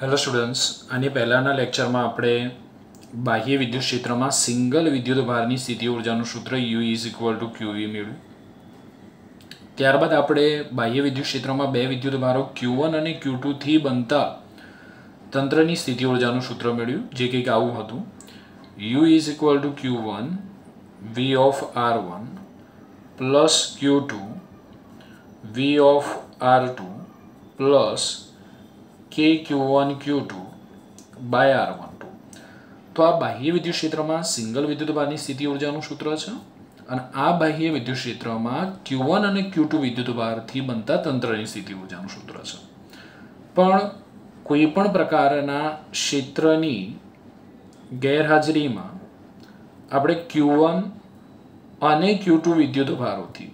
Hello students, आने पहलाना lecture में આપણે બાહ્ય વિદ્યુત ક્ષેત્રમાં સિંગલ વિદ્યુત ભારની સ્થિતિ ઊર્જાનું સૂત્ર U = QV મેળવ્યું। ત્યારબાદ આપણે બાહ્ય વિદ્યુત ક્ષેત્રમાં બે વિદ્યુત ભારો Q1 અને Q2 થી બનતા તંત્રની સ્થિતિ ઊર્જાનું સૂત્ર મેળવ્યું, જે કંઈક આવું હતું: U = Q1 V of R1 plus Q2 V of R2 plus K Q1 Q2 by R12। तो आ बाह्य विद्युत क्षेत्र में सिंगल विद्युत भार स्थिति ऊर्जा सूत्र है और आ बाह्य विद्युत क्षेत्र में Q1 और Q2 विद्युत भार थी बनता तंत्र की स्थिति ऊर्जा सूत्र है। पण कोईपण प्रकारना क्षेत्रनी गैरहाजरी में आपणे Q1 और Q2 विद्युत भारों थी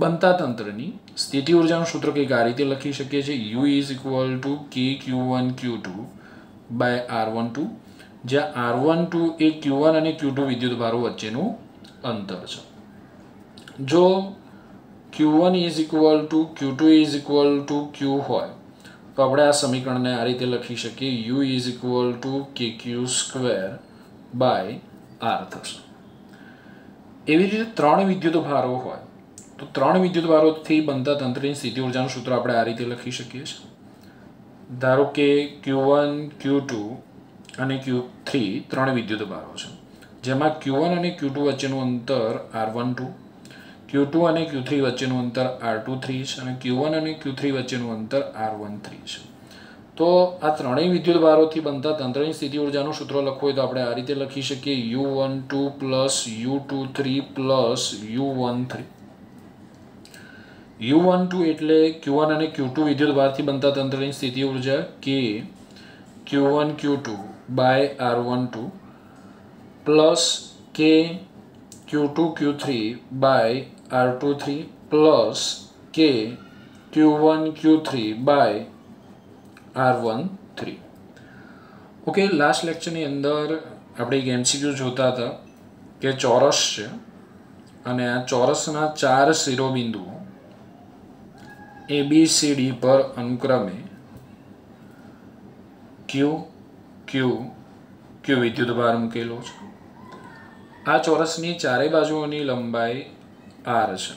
बनता तंत्रनी स्थिति ऊर्जा सूत्र कंईक आ रीते लखी शकीए छीए। U = K Q1 Q2 by R12, જ્યાં R12 એ Q1 અને Q2 વિદ્યુત ભારો વચ્ચેનું અંતર છે। જો Q1 = Q2 = Q હોય તો આપણે આ સમીકરણને આ રીતે લખી શકીએ, U = KQ² by R થશે। એવી રીતે ત્રણ વિદ્યુત ભારો હોય તો ત્રણ વિદ્યુત ભારોથી બનતા તંત્રની સ્થિતિ ઊર્જાનું સૂત્ર આપણે આ રીતે લખી શકીએ છીએ। ધારો કે Q1 Q2 અને Q3 ત્રણ વિદ્યુત ભારો છે, જેમાં Q1 અને Q2 વચ્ચેનું અંતર R12, Q2 અને Q3 વચ્ચેનું અંતર R23 છે અને Q1 અને Q3 વચ્ચેનું અંતર R13 છે। તો આ ત્રણેય વિદ્યુત ભારોથી બનતા તંત્રની સ્થિતિ ઊર્જાનું સૂત્ર લખવું હોય તો આપણે આ રીતે લખી શકીએ, U12 plus U23 plus U13। U12 એટલે Q1 અને Q2 વિદ્યુત ભારથી બનતા તંત્રની સ્થિતિ ઊર્જા K Q1 Q2 by R12 plus K Q2 Q3 by R23 plus K Q1 Q3 by R13। Okay, last lecture अंदर આપણે એક MCQ જોતા હતા કે ચોરસ છે અને આ ચોરસના ચાર શિરોબિંદુઓ ABCD પર અનુક્રમે Q Q Q વિદ્યુત ભાર મૂકેલો છે। આ ચોરસની ચારે બાજુઓની લંબાઈ R છે।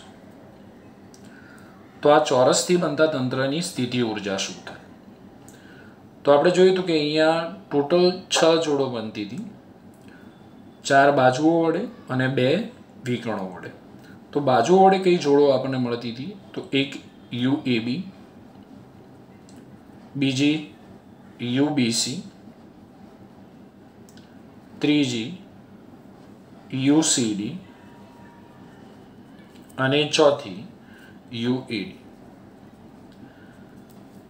તો આ ચોરસથી બનતા તંત્રની સ્થિતિ ઊર્જા શું થાય? તો આપણે જોયું હતું કે અહીંયા ટોટલ 6 જોડો બનતી હતી, 4 બાજુઓ વડે અને 2 વિકર્ણો વડે। તો બાજુઓ વડે કઈ જોડો આપણને મળતી હતી? તો એક UAB, બીજી UBC, ત્રીજી UCD અને ચોથી UAD।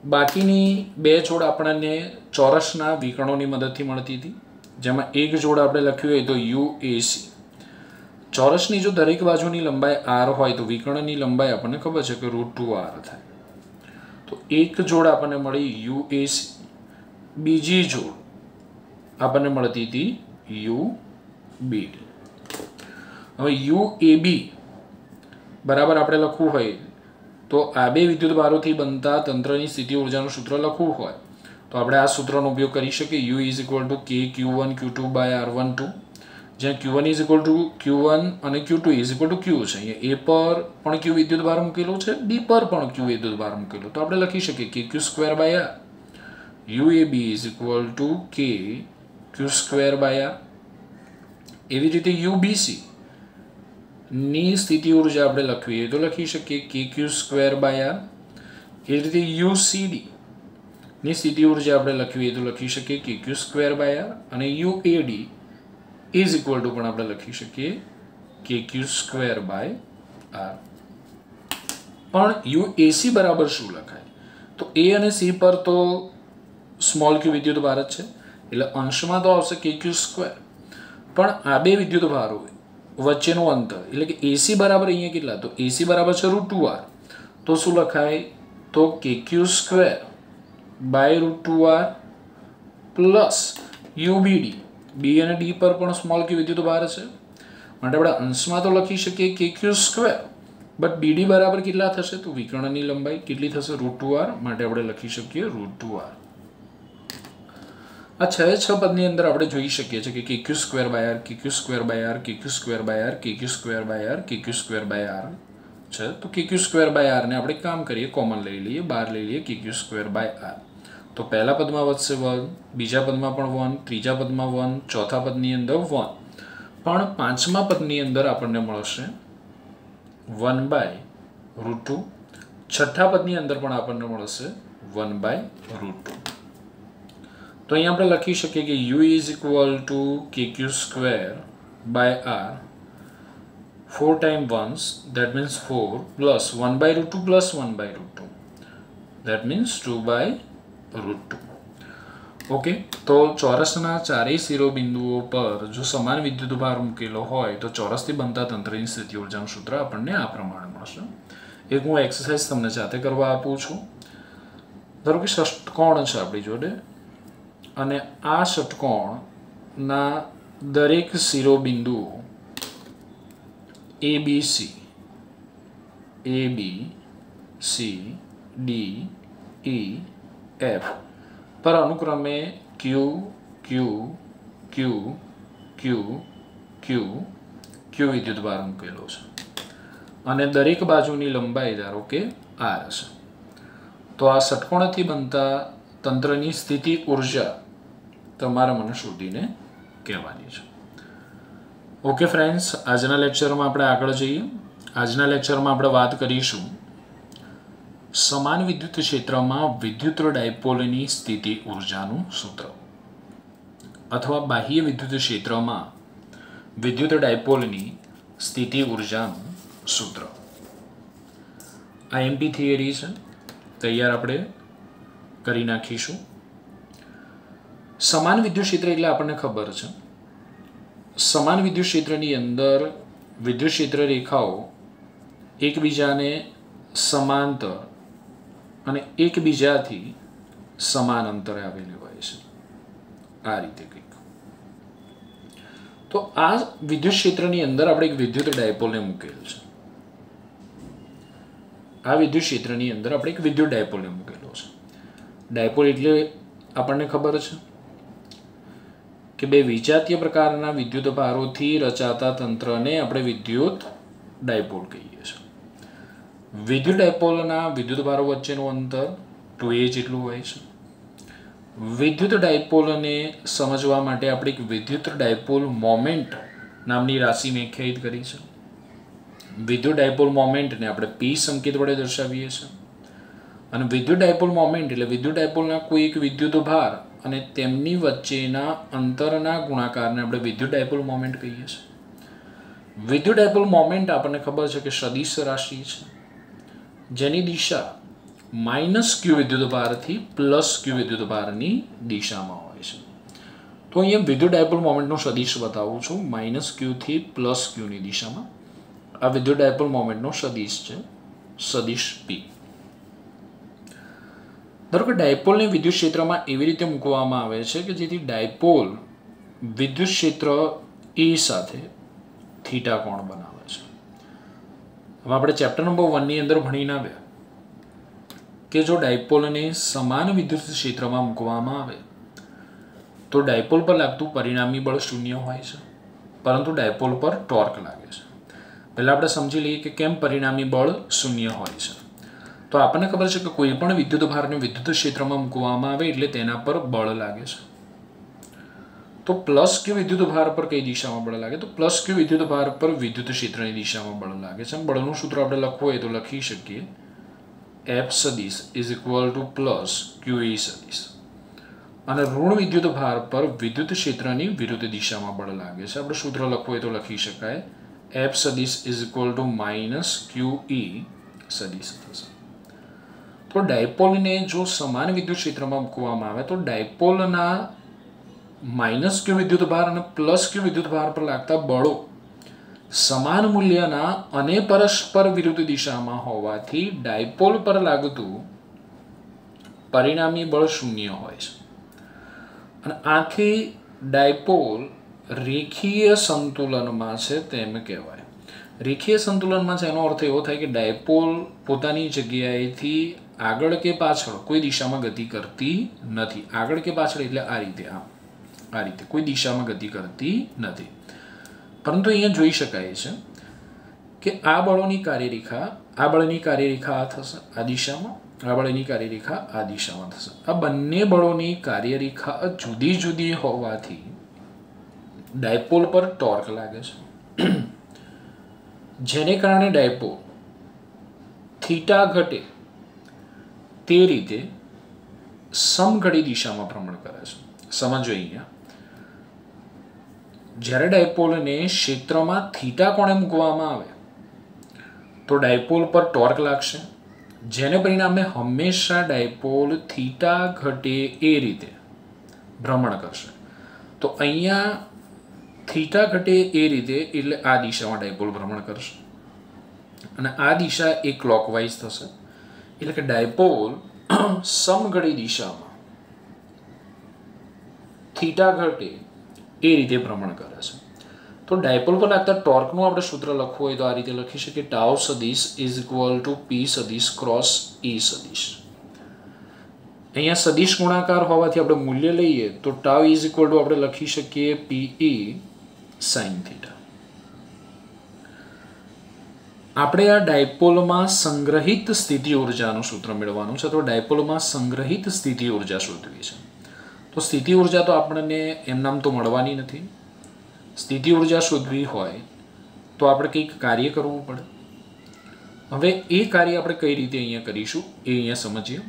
બાકીની બે જોડ આપણને ચોરસના વિકર્ણોની મદદથી મળતી હતી, જેમાં એક જોડ આપણે લખ્યું હોય તો UAC। ચોરસની જો દરેક બાજુની લંબાઈ R હોય તો વિકર્ણની લંબાઈ આપણને ખબર છે કે √2R થાય। તો એક જોડ આપણને મળી UAC, બીજી જોડ આપણને મળતી હતી UBD। હવે UAB બરાબર આપણે લખવું હોય તો આ બે વિદ્યુત ભારોથી બનતા તંત્રની સ્થિતિ ઊર્જાનું સૂત્ર લખવું હોય તો આપણે આ સૂત્રનો ઉપયોગ કરી શકીએ। U = K Q1 Q2 by R12, જ્યાં Q1 = Q1 અને Q2 = Q છે। અહીંયા A પર પણ Q વિદ્યુત ભાર મૂકેલો છે, B પર પણ Q વિદ્યુત ભાર મૂકેલો, તો આપણે લખી શકીએ KQ² by R। UAB = K Q² by R। એવી રીતે UBC ની સ્થિતિ ઊર્જા આપણે લખવી તો લખી શકીએ KQ² by R। એ રીતે UCD ની સ્થિતિ ઊર્જા આપણે લખવી તો લખી શકીએ KQ² by R અને UAD પણ આપણે લખી શકીએ KQ² by R। પણ UAC બરાબર શું લખાય? તો A અને C પર તો સ્મોલ q વિદ્યુત ભાર જ છે, એટલે અંશમાં તો આવશે KQ², પણ આ બે વિદ્યુત ભારો વચ્ચેનું અંતર એટલે કે AC બરાબર અહીંયા કેટલા? તો AC બરાબર છે √2R, તો શું લખાય? તો KQ² by √2R plus UBD, B અને D પર પણ સ્મોલ q વિદ્યુત ભાર છે, માટે આપણે અંશમાં તો લખી શકીએ KQ² બટ BD બરાબર કેટલા થશે? તો વિકર્ણની લંબાઈ કેટલી થશે? √2r. માટે આપણે લખી શકીએ √2r. આ 6 પદની અંદર આપણે જોઈ શકીએ છીએ કે kq²/r, kq²/r, kq²/r, kq²/r, kq²/r છે. તો kq²/r ને આપણે કામ કરીએ, કોમન લઈ લઈએ, બહાર લઈ લઈએ kq²/r. તો પહેલા પદમાં વધશે 1, બીજા પદમાં પણ 1, ત્રીજા પદમાં 1, ચોથા પદની અંદર 1, પણ પાંચમા પદની અંદર આપણને મળશે 1/√2. છઠ્ઠા પદની અંદર પણ આપણને મળશે 1/√2. તો અહીંયા આપણે લખી શકીએ કે u = kq²/r 4 times 1, that means 4, plus 1/√2 plus 1/√2, that means 2/√2. Okay, તો ચોરસના ચારેય શિરોબિંદુઓ પર જો સમાન વિદ્યુતભાર મૂકેલો હોય તો ચોરસથી બનતા તંત્રની સ્થિતિ ઊર્જાનું સૂત્ર આપણને આ પ્રમાણે મળશે. એક હું એક્સરસાઇઝ તમને જાતે કરવા આપું છું. ધારો કે ષટ્કોણ છે આપણી જોડે, અને આ ષટ્કોણના દરેક શિરોબિંદુઓ ABC, D, E, F પર અનુક્રમે Q, Q, Q, Q, Q, Q વિદ્યુતભાર મૂકેલો છે, અને દરેક બાજુની લંબાઈ ધારો કે R છે. તો આ ષટ્કોણથી બનતા તંત્રની સ્થિતિ ઊર્જા તમારે મને શોધીને કહેવાની છે. ઓકે ફ્રેન્ડ્સ, આજના લેક્ચરમાં આપણે આગળ જઈએ. આજના લેક્ચરમાં આપણે વાત કરીશું સમાન વિદ્યુત ક્ષેત્રમાં વિદ્યુત ડાયપોલની સ્થિતિ ઊર્જાનું સૂત્ર, અથવા બાહ્ય વિદ્યુત ક્ષેત્રમાં વિદ્યુત ડાયપોલની સ્થિતિ ઊર્જાનું સૂત્ર. આ MP થિયરી છે, તૈયાર આપણે કરી નાખીશું. સમાન વિદ્યુત ક્ષેત્ર એટલે આપણને ખબર છે, સમાન વિદ્યુત ક્ષેત્રની અંદર વિદ્યુત ક્ષેત્ર રેખાઓ એકબીજાને સમાંતર અને એકબીજાથી સમાન અંતરે આવેલી હોય છે, આ રીતે કંઈક. તો આ વિદ્યુત ક્ષેત્રની અંદર આપણે એક વિદ્યુત ડાયપોલને મૂકેલ છે. આ વિદ્યુત ક્ષેત્રની અંદર આપણે એક વિદ્યુત ડાયપોલને મૂકેલો છે. ડાયપોલ એટલે આપણને ખબર છે કે બે વિજાતીય પ્રકારના વિદ્યુત ભારોથી રચાતા તંત્રને આપણે વિદ્યુત ડાયપોલ કહીએ છીએ. વિદ્યુત ડાયપોલના વિદ્યુત ભારો વચ્ચેનું અંતર 2a જેટલું હોય છે. વિદ્યુત ડાયપોલને સમજવા માટે આપણે એક વિદ્યુત ડાયપોલ મોમેન્ટ નામની રાશિ વ્યાખ્યાયિત કરી છે. વિદ્યુત ડાયપોલ મોમેન્ટને આપણે P સંકેત વડે દર્શાવીએ છીએ, અને વિદ્યુત ડાયપોલ મોમેન્ટ એટલે વિદ્યુત ડાયપોલના કોઈ એક વિદ્યુત ભાર અને તેમની વચ્ચેના અંતરના ગુણાકારને આપણે વિદ્યુત ડાયપોલ મોમેન્ટ કહીએ છીએ. વિદ્યુત ડાયપોલ મોમેન્ટ આપણને ખબર છે કે સદિશ રાશિ છે, જેની દિશા -q વિદ્યુતભારથી +q વિદ્યુતભારની દિશામાં હોય છે. તો અહીંયા વિદ્યુત ડાયપોલ મોમેન્ટનો સદિશ બતાવું છું. -q થી +q ની દિશામાં આ વિદ્યુત ડાયપોલ મોમેન્ટનો સદિશ છે, સદિશ P. ધારો કે ડાયપોલને વિદ્યુત ક્ષેત્રમાં એવી રીતે મૂકવામાં આવે છે કે જેથી ડાયપોલ વિદ્યુત ક્ષેત્ર A સાથે થીટા કોણ બનાવે છે. હવે આપણે ચેપ્ટર નંબર 1 ની અંદર ભણીને આવ્યા કે જો ડાયપોલને સમાન વિદ્યુત ક્ષેત્રમાં મૂકવામાં આવે તો ડાયપોલ પર લાગતું પરિણામી બળ 0 હોય છે, પરંતુ ડાયપોલ પર ટોર્ક લાગે છે. પહેલાં આપણે સમજી લઈએ કે કેમ પરિણામી બળ 0 હોય છે. તો આપણને ખબર છે કે કોઈ પણ વિદ્યુત ભારને વિદ્યુત ક્ષેત્રમાં મૂકવામાં આવે એટલે તેના પર બળ લાગે છે. તો +q વિદ્યુત ભાર પર કઈ દિશામાં બળ લાગે? તો +q વિદ્યુત ભાર પર વિદ્યુત ક્ષેત્રની દિશામાં બળ લાગે છે. બળનું સૂત્ર આપણે લખવું હોય તો લખી શકીએ F સદિશ +QE સદિશ. અને ઋણ વિદ્યુત ભાર પર વિદ્યુત ક્ષેત્રની વિરુદ્ધ દિશામાં બળ લાગે છે. આપણે સૂત્ર લખવું હોય તો લખી શકાય F સદિશ -QE સદિશ થશે. તો ડાયપોલને જો સમાન વિદ્યુત ક્ષેત્રમાં મૂકવામાં આવે તો ડાયપોલના -q વિદ્યુત ભાર અને +q વિદ્યુત ભાર પર લાગતા બળો સમાન મૂલ્યના અને પરસ્પર વિરુદ્ધ દિશામાં હોવાથી ડાયપોલ પર લાગતું પરિણામી બળ 0 હોય છે. અને આથી ડાયપોલ રેખીય સંતુલનમાં છે તેમ કહેવાય. રેખીય સંતુલનમાં એનો અર્થ એવો થાય કે ડાયપોલ પોતાની જગ્યાએથી આગળ કે પાછળ કોઈ દિશામાં ગતિ કરતી નથી. આગળ કે પાછળ એટલે આ રીતે, આ રીતે કોઈ દિશામાં ગતિ કરતી નથી. પરંતુ અહીંયા જોઈ શકાય છે કે આ બળોની કાર્યરેખા, આ બળની કાર્યરેખા આ થશે આ દિશામાં, આ બળની કાર્યરેખા આ દિશામાં થશે. આ બંને બળોની કાર્યરેખા જુદી જુદી હોવાથી ડાયપોલ પર ટોર્ક લાગે છે, જેને કારણે ડાયપોલ થીટા ઘટે તે રીતે સમઘડી દિશામાં ભ્રમણ કરે છે. સમજો અહીંયા, જ્યારે ડાયપોલને ક્ષેત્રમાં થીટા કોણે મૂકવામાં આવે તો ડાયપોલ પર ટોર્ક લાગશે, જેને પરિણામે હંમેશા ડાયપોલ થીટા ઘટે એ રીતે ભ્રમણ કરશે. તો અહીંયા થીટા ઘટે એ રીતે એટલે આ દિશામાં ડાયપોલ ભ્રમણ કરશે અને આ દિશા એ ક્લોકવાઇઝ થશે. એટલે કે ડાયપોલ સમઘડી દિશામાં થીટા ઘટે એ રીતે ભ્રમણ કરે છે. તો ડાયપોલ પર લાગતા ટોર્કનું આપણે સૂત્ર લખવું હોય તો આ રીતે લખી શકીએ, ટાઉ સદિશ ઇઝ ઇક્વલ ટુ પી સદિશ ક્રોસ ઈ સદિશ. અહીંયા સદિશ ગુણાકાર હોવાથી આપણે મૂલ્ય લઈએ તો ટાઉ ઇઝ ઇક્વલ ટુ આપણે લખી શકીએ પી ઈ સાઇન થીટા. આપણે આ ડાયપોલમાં સંગ્રહિત સ્થિતિ ઉર્જાનું સૂત્ર મેળવવાનું છે. તો ડાયપોલમાં સંગ્રહિત સ્થિતિ ઉર્જા શોધવી છે. તો સ્થિતિ ઉર્જા તો આપણને એમનામ તો મળવાની નથી. સ્થિતિ ઉર્જા શોધવી હોય તો આપણે કંઈક કાર્ય કરવું પડે. હવે એ કાર્ય આપણે કઈ રીતે અહીંયા કરીશું એ અહીંયા સમજીએ.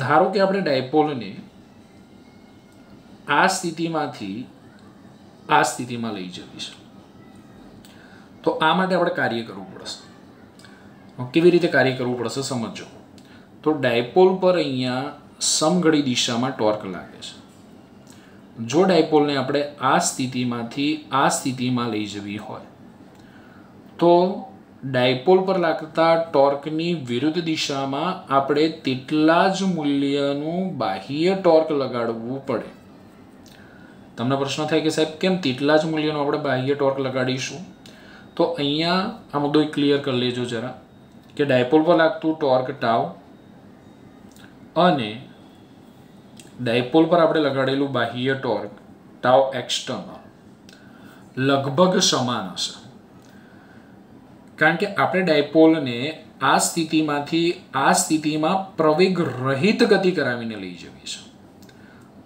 ધારો કે આપણે ડાયપોલને આ સ્થિતિમાંથી આ સ્થિતિમાં લઈ જવી છે, તો આ માટે આપણે કાર્ય કરવું પડશે. કેવી રીતે કાર્ય કરવું પડશે સમજો. તો ડાયપોલ પર અહીંયા સમઘડી દિશામાં ટોર્ક લાગે છે. જો ડાયપોલને આપણે આ સ્થિતિમાંથી આ સ્થિતિમાં લઈ જવી હોય તો ડાયપોલ પર લાગતા ટોર્કની વિરુદ્ધ દિશામાં આપણે તેટલા જ મૂલ્યનું બાહ્ય ટોર્ક લગાડવું પડે. તમને પ્રશ્ન થાય કે સાહેબ કેમ તેટલા જ મૂલ્યનું આપણે બાહ્ય ટોર્ક લગાડીશું? તો અહીંયા આ મુદ્દો ક્લિયર કરી લેજો જરા કે ડાયપોલ પર લાગતું ટોર્ક ટાઉ અને ડાયપોલ પર આપણે લગાડેલું બાહ્ય ટોર્ક ટાઉ એક્સટર્નલ લગભગ સમાન હશે. કારણ કે આપણે ડાયપોલને આ સ્થિતિમાંથી આ સ્થિતિમાં પ્રવેગ રહિત ગતિ કરાવીને લઈ જવી છે.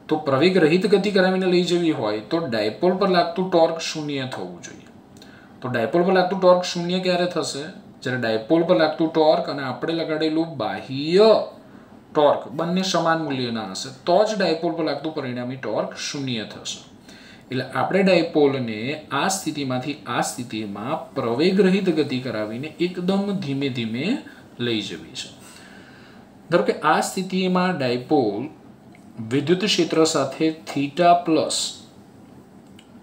તો પ્રવેગ રહિત ગતિ કરાવીને લઈ જવી હોય તો ડાયપોલ પર લાગતું ટોર્ક શૂન્ય થવું જોઈએ. તો ડાયપોલ પર લાગતું ટોર્ક શૂન્ય ક્યારે થશે? જ્યારે ડાયપોલ પર લાગતું ટોર્ક અને આપણે લગાડેલું બાહ્ય ટોર્ક બંને સમાન મૂલ્યના હશે તો જ ડાયપોલ પર લાગતું પરિણામી ટોર્ક શૂન્ય થશે. એટલે આપણે ડાયપોલને આ સ્થિતિમાંથી આ સ્થિતિમાં પ્રવેગ રહિત ગતિ કરાવીને એકદમ ધીમે ધીમે લઈ જવી છે. ધારો કે આ સ્થિતિમાં ડાયપોલ વિદ્યુત ક્ષેત્ર સાથે થીટા પ્લસ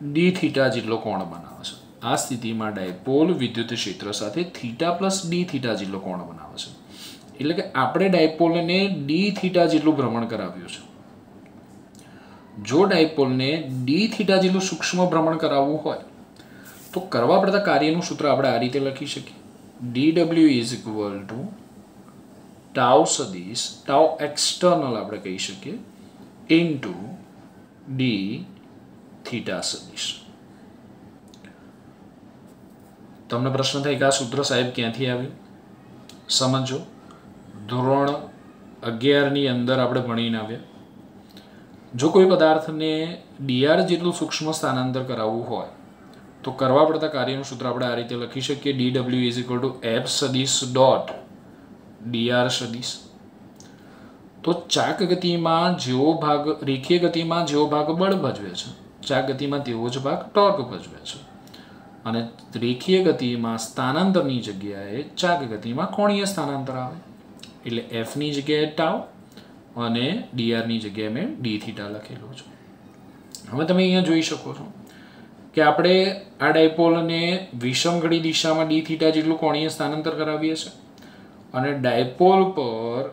ડી થીટા જેટલો કોણ બનાવે છે. આ સ્થિતિમાં ડાયપોલ વિદ્યુત ક્ષેત્ર સાથે થીટા પ્લસ ડી થીટા જેટલો કોણ બનાવે છે. એટલે કે આપણે ડાયપોલને ડી થીટા જેટલું ભ્રમણ કરાવ્યું છે. જો ડાયપોલને ડી થીટા જેટલું સૂક્ષ્મ ભ્રમણ કરાવવું હોય તો કરવા પડતા કાર્યનું સૂત્ર આપણે આ રીતે લખી શકીએ, dw is equal two tau સદિશ ટાઉ એક્સટર્નલ આપણે કહી શકીએ ઇન્ટુ ડી થીટા સદિશ. તમને પ્રશ્ન થાય કે આ સૂત્ર સાહેબ ક્યાંથી આવ્યું? સમજો, ધોરણ 11ની અંદર આપણે ભણીને આવ્યા. જો કોઈ પદાર્થને dr જેટલું સૂક્ષ્મ સ્થાનાંતર કરાવવું હોય તો કરવા પડતા કાર્યનું સૂત્ર આપણે આ રીતે લખી શકીએ, dw is equal two f સદિશ ડોટ dr સદિશ. તો ચાક ગતિમાં જેવો ભાગ રેખીય ગતિમાં જેવો ભાગ બળ ભજવે છે, ચાક ગતિમાં તેવો જ ભાગ ટોર્ક ભજવે છે. અને રેખીય ગતિમાં સ્થાનાંતરની જગ્યાએ ચાક ગતિમાં કોણીય સ્થાનાંતર આવે. એટલે f ની જગ્યાએ ટાઉ અને dr ની જગ્યાએ મેં ડી થીટા લખેલું છે. હવે તમે અહીંયા જોઈ શકો છો કે આપણે આ ડાયપોલને વિષમઘડી દિશામાં ડી થીટા જેટલું કોણીય સ્થાનાંતર કરાવીએ છીએ અને ડાયપોલ પર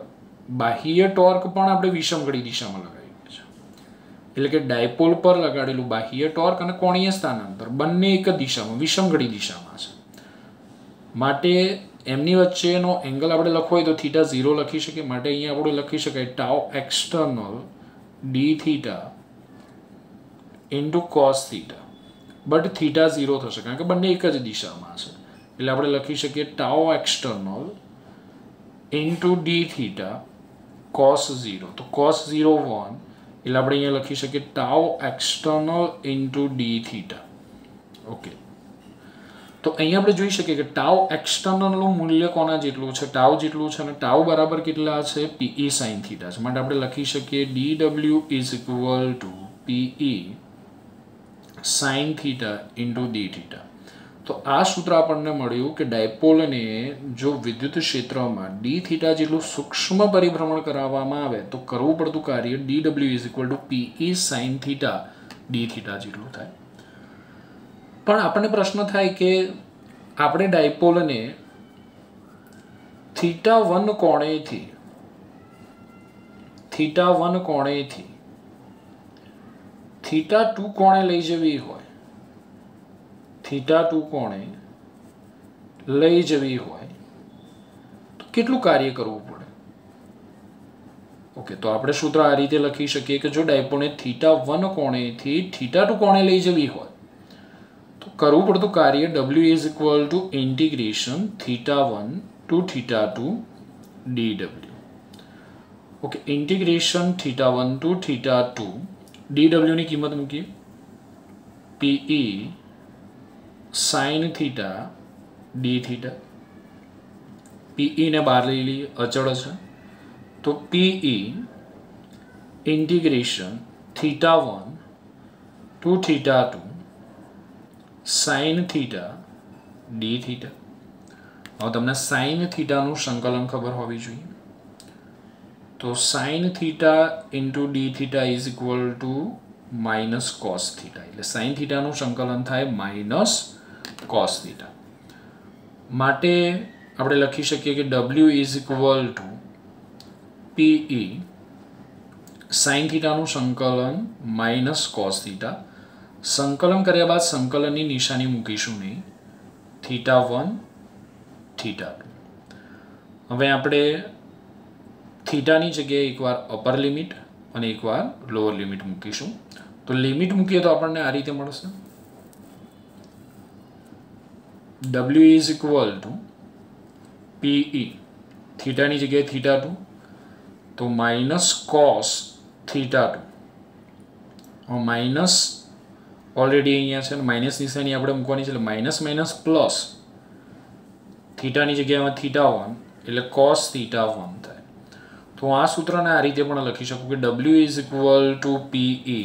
બાહ્ય ટોર્ક પણ આપણે વિષમઘડી દિશામાં લગાવીએ છીએ. એટલે કે ડાયપોલ પર લગાડેલું બાહ્ય ટોર્ક અને કોણીય સ્થાનાંતર બંને એક જ દિશામાં વિષમઘડી દિશામાં છે. માટે એમની વચ્ચેનો એંગલ આપણે લખવો હોય તો થીટા 0 લખી શકીએ. માટે અહીંયા આપણે લખી શકાય tau external D theta into cos theta. But theta 0 થશે કારણ કે બંને એક જ દિશામાં છે. એટલે આપણે લખી શકીએ tau external into d theta cos 0. તો કોસ 0 1 એટલે આપણે અહીંયા લખી શકીએ tau external into d theta. Okay, તો અહીંયા આપણે જોઈ શકીએ કે ટાઉ એક્સટર્નલનું મૂલ્ય કોના જેટલું છે? ટાઉ જેટલું છે. અને ટાઉ બરાબર કેટલા છે? પીઈ સાઇન થીટા છે. માટે આપણે લખી શકીએ DW is equal two PE sign theta into d theta. તો આ સૂત્ર આપણને મળ્યું કે ડાયપોલને જો વિદ્યુત ક્ષેત્રમાં ડી થીટા જેટલું સૂક્ષ્મ પરિભ્રમણ કરાવવામાં આવે તો કરવું પડતું કાર્ય DW is equal two PE sign theta d theta જેટલું થાય. પણ આપણને પ્રશ્ન થાય કે આપણે ડાયપોલને થીટા 1 કોણેથી થીટા 2 કોણે લઈ જવી હોય, થીટા 2 કોણે લઈ જવી હોય તો કેટલું કાર્ય કરવું પડે? ઓકે, તો આપણે સૂત્ર આ રીતે લખી શકીએ કે જો ડાયપોલને થીટા 1 કોણેથી થીટા 2 કોણે લઈ જવી હોય તો કરવું પડતું કાર્ય W is equal to integration theta 1 to theta 2 DW. Okay, integration theta 1 to theta 2 DW ની કિંમત મૂકીએ PE sine theta d theta. PE ને બહાર લઈ લઈએ, અચળ છે. તો PE integration theta 1 to theta 2 sine theta d theta. હવે તમને સાઇન થીટાનું સંકલન ખબર હોવી જોઈએ. તો sine theta into d theta is equal to minus cos theta. એટલે સાઇન થીટાનું સંકલન થાય માઇનસ કોસ થીટા. માટે આપણે લખી શકીએ કે W is equal to PE sine થીટાનું સંકલન માઇનસ કોસ થીટા. સંકલન કર્યા બાદ સંકલનની નિશાની મૂકીશું નહીં, થીટા 1 થીટા 2. હવે આપણે થીટાની જગ્યાએ એકવાર અપર લિમિટ અને એકવાર લોઅર લિમિટ મૂકીશું. તો લિમિટ મૂકીએ તો આપણને આ રીતે મળશે W is equal to PE થીટાની જગ્યાએ થીટા 2 તો minus cos theta 2. Minus already અહીંયા છે, માઇનસ નિશાની આપણે મૂકવાની છે એટલે માઇનસ માઇનસ પ્લસ થીટાની જગ્યામાં થીટા 1 એટલે કોસ થીટા 1 થાય. તો આ સૂત્રને આ રીતે પણ લખી શકું કે W is equal to PE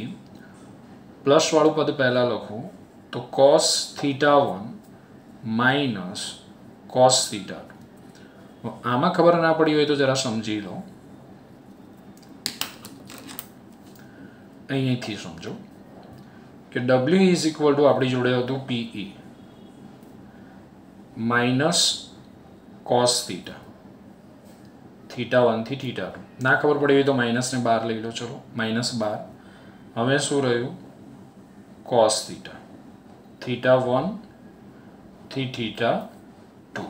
plus વાળું પદ પહેલાં લખું તો cos theta 1 minus cos theta 2. આમાં ખબર ના પડી હોય તો જરા સમજી લો, અહીંથી સમજો કે W ઇઝ ઇક્વલ ટુ આપણી જોડે હતું PE minus cos theta theta 1 થી થીટા 2. ના ખબર પડી હોય તો માઇનસને બહાર લઈ લો. ચલો માઇનસ 12. હવે શું રહ્યું? કોસ થીટા થીટા 1 થી થીટા 2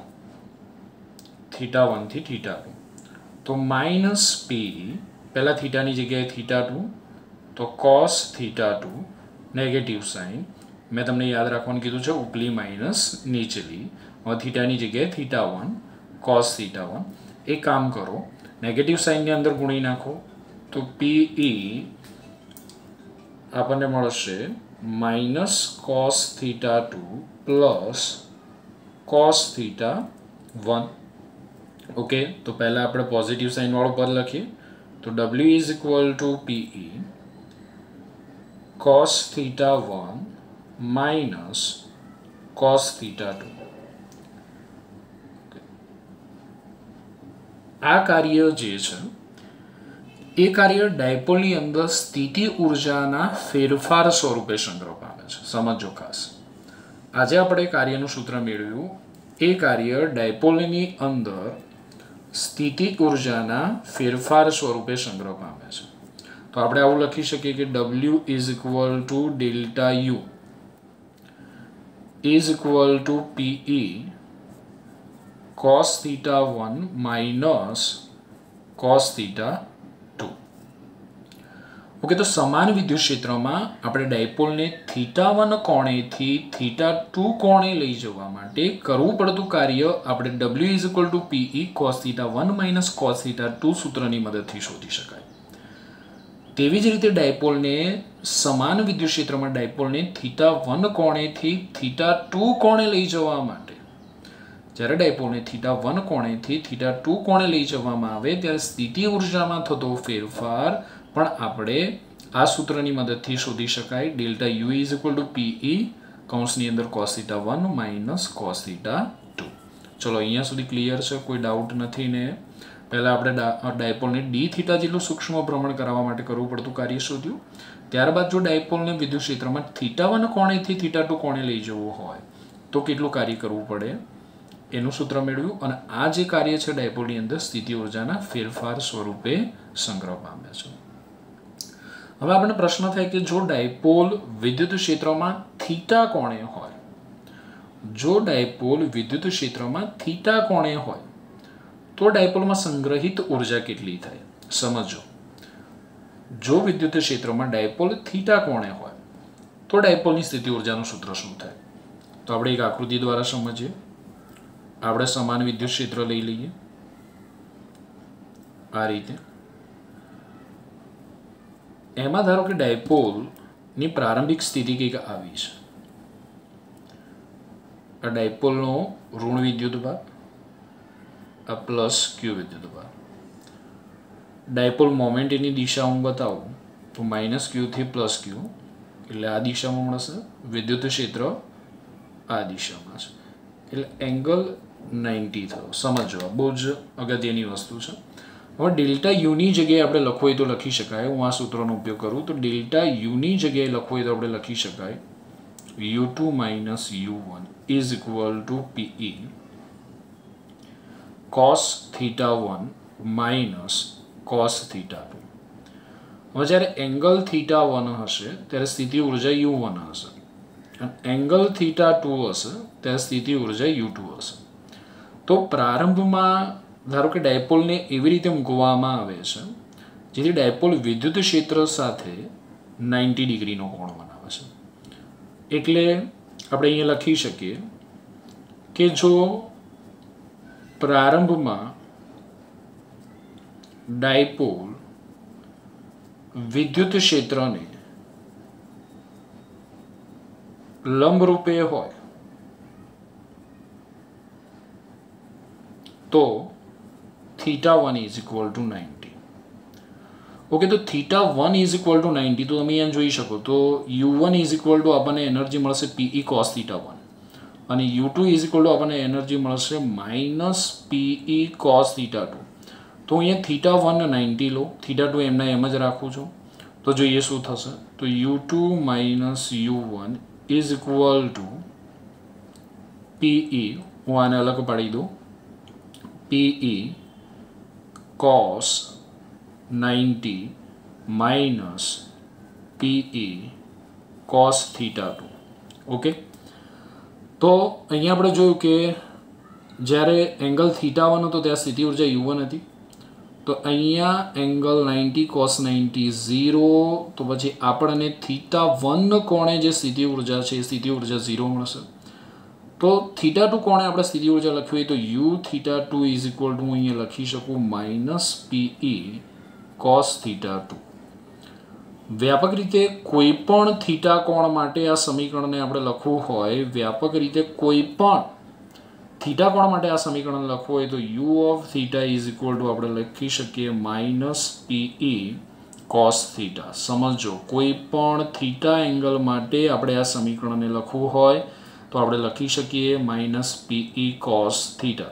થીટા 1 થી થીટા 2. તો માઇનસ PE પહેલાં થીટાની જગ્યાએ થીટા 2 તો કોસ થીટા 2 નેગેટિવ સાઇન. મેં તમને યાદ રાખવાનું કીધું છે ઉપલી માઇનસ નીચલી. હવે થીટાની જગ્યાએ થીટા 1 કોસ થીટા 1. એ કામ કરો, નેગેટિવ સાઇનની અંદર ગુણી નાખો તો PE આપણને મળશે minus cos theta 2 plus cos theta 1. Okay, તો પહેલાં આપણે પોઝિટિવ સાઇનવાળું પદ લખીએ તો W is equal to PE cos theta 1 minus cos theta 2. આ કાર્ય જે છે એ કાર્ય ડાયપોલની અંદર સ્થિતિ ઉર્જાના ફેરફાર સ્વરૂપે સંગ્રહ પામે છે. સમજો ખાસ, આજે આપણે કાર્યનું સૂત્ર મેળવ્યું. એ કાર્ય ડાયપોલની અંદર સ્થિતિ ઉર્જાના ફેરફાર સ્વરૂપે સંગ્રહ પામે છે. તો આપણે આવું લખી શકીએ કે W is equal to delta U is equal to PE cos theta 1 minus cos theta 2. Okay, તો સમાન વિદ્યુત ક્ષેત્રમાં આપણે ડાયપોલને θ1 કોણેથી θ2 કોણે લઈ જવા માટે કરવું પડતું કાર્ય આપણે W = PE cos theta 1 minus cos theta 2 સૂત્રની મદદથી શોધી શકાય. તેવી જ રીતે ડાયપોલને સમાન વિદ્યુત ક્ષેત્રમાં ડાયપોલને θ1 કોણેથી θ2 કોણે લઈ જવા માટે જ્યારે ડાયપોલને θ1 કોણેથી θ2 કોણે લઈ જવામાં આવે ત્યારે સ્થિતિ ઊર્જામાં થતો ફેરફાર પણ આપણે આ સૂત્રની મદદથી શોધી શકાય. ડેલ્ટા U = PE કૌંસની અંદર cos theta 1 minus cos theta 2. ચલો અહીંયા સુધી ક્લિયર છે, કોઈ ડાઉટ નથી ને? પહેલાં આપણે ડાયપોલને dθ જેટલું સૂક્ષ્મ ભ્રમણ કરાવવા માટે કરવું પડતું કાર્ય શોધ્યું. ત્યારબાદ જો ડાયપોલને વિદ્યુત ક્ષેત્રમાં θ1 કોણેથી θ2 કોણે લઈ જવું હોય તો કેટલું કાર્ય કરવું પડે એનું સૂત્ર મેળવ્યું અને આ જે કાર્ય છે ડાયપોલની અંદર સ્થિતિ ઊર્જાના ફેરફાર સ્વરૂપે સંગ્રહ પામે છે. હવે આપણને પ્રશ્ન થાય કે જો ડાયપોલ વિદ્યુત ક્ષેત્રમાં થીટા કોણે હોય, જો ડાયપોલ વિદ્યુત ક્ષેત્રમાં થીટા કોણે હોય તો ડાયપોલમાં સંગ્રહિત ઊર્જા કેટલી થાય? સમજો, જો વિદ્યુત ક્ષેત્રમાં ડાયપોલ થીટા કોણે હોય તો ડાયપોલની સ્થિતિ ઊર્જાનું સૂત્ર શું થાય? તો આપણે એક આકૃતિ દ્વારા સમજીએ. આપણે સમાન વિદ્યુત ક્ષેત્ર લઈ લઈએ આ રીતે. એમાં ધારો કે ડાયપોલની પ્રારંભિક સ્થિતિ કંઈક આવી છે. આ ડાયપોલનો ઋણ વિદ્યુત ભાગ, આ પ્લસ ક્યુ વિદ્યુત ભાગ. ડાયપોલ મોમેન્ટ એની દિશા હું બતાવું તો માઇનસ ક્યુથી પ્લસ ક્યુ, એટલે આ દિશામાં મળશે. વિદ્યુત ક્ષેત્ર આ દિશામાં છે એટલે એંગલ 90 થયો. સમજો, બહુ જ અગત્યની વસ્તુ છે. હવે ડેલ્ટા યુની જગ્યાએ આપણે લખવું હોય તો લખી શકાય. હું આ સૂત્રનો ઉપયોગ કરું તો ડેલ્ટા યુની જગ્યાએ લખવું હોય તો આપણે લખી શકાય U2 minus U1 is equal to PE cos theta 1 minus cos theta 2. હવે જ્યારે એંગલ થીટા 1 હશે ત્યારે સ્થિતિ ઊર્જા U1 હશે અને એંગલ થીટા 2 હશે ત્યારે સ્થિતિ ઊર્જા U2 હશે. તો પ્રારંભમાં ધારો કે ડાયપોલને એવી રીતે મૂકવામાં આવે છે જેથી ડાયપોલ વિદ્યુત ક્ષેત્ર સાથે 90 ડિગ્રીનો કોણ બનાવે છે. એટલે આપણે અહીંયા લખી શકીએ કે જો પ્રારંભમાં ડાયપોલ વિદ્યુત ક્ષેત્રને લંબરૂપે હોય તો θ1 is equal to 90. ઓકે, તો θ1 is equal to 90 તો તમે અહીંયા જોઈ શકો તો U1 is equal to આપણને એનર્જી મળશે PE cos θ1 અને U2 is equal to આપણને એનર્જી મળશે minus PE cos θ2. તો અહીંયા θ1 90 લો, θ2 એમના એમ જ રાખું છું તો જોઈએ શું થશે. તો U2 minus U1 is equal to PE, હું આને અલગ પાડી દઉં, PE cos 90 minus PE cos θ2. Okay, તો અહીંયા આપણે જોયું કે જ્યારે એંગલ θ1 હતો ત્યાં સ્થિતિ ઊર્જા U1 હતી. તો અહીંયા એંગલ 90 cos 90 0, તો પછી આપણને θ1 કોણે જે સ્થિતિ ઊર્જા છે એ સ્થિતિ ઊર્જા 0 મળશે. તો θ2 કોણે આપણે સ્થિતિ ઊર્જા લખવી હોય તો U θ2 is equal to હું અહીંયા લખી શકું minus PE cos θ2. વ્યાપક રીતે કોઈ પણ થીટા કોણ માટે આ સમીકરણને આપણે લખવું હોય, વ્યાપક રીતે કોઈ પણ થીટા કોણ માટે આ સમીકરણ લખવું હોય તો U of theta is equal to આપણે લખી શકીએ minus PE cos theta. સમજો, કોઈ પણ થીટા એંગલ માટે આપણે આ સમીકરણને લખવું હોય તો આપણે લખી શકીએ minus PE cos theta.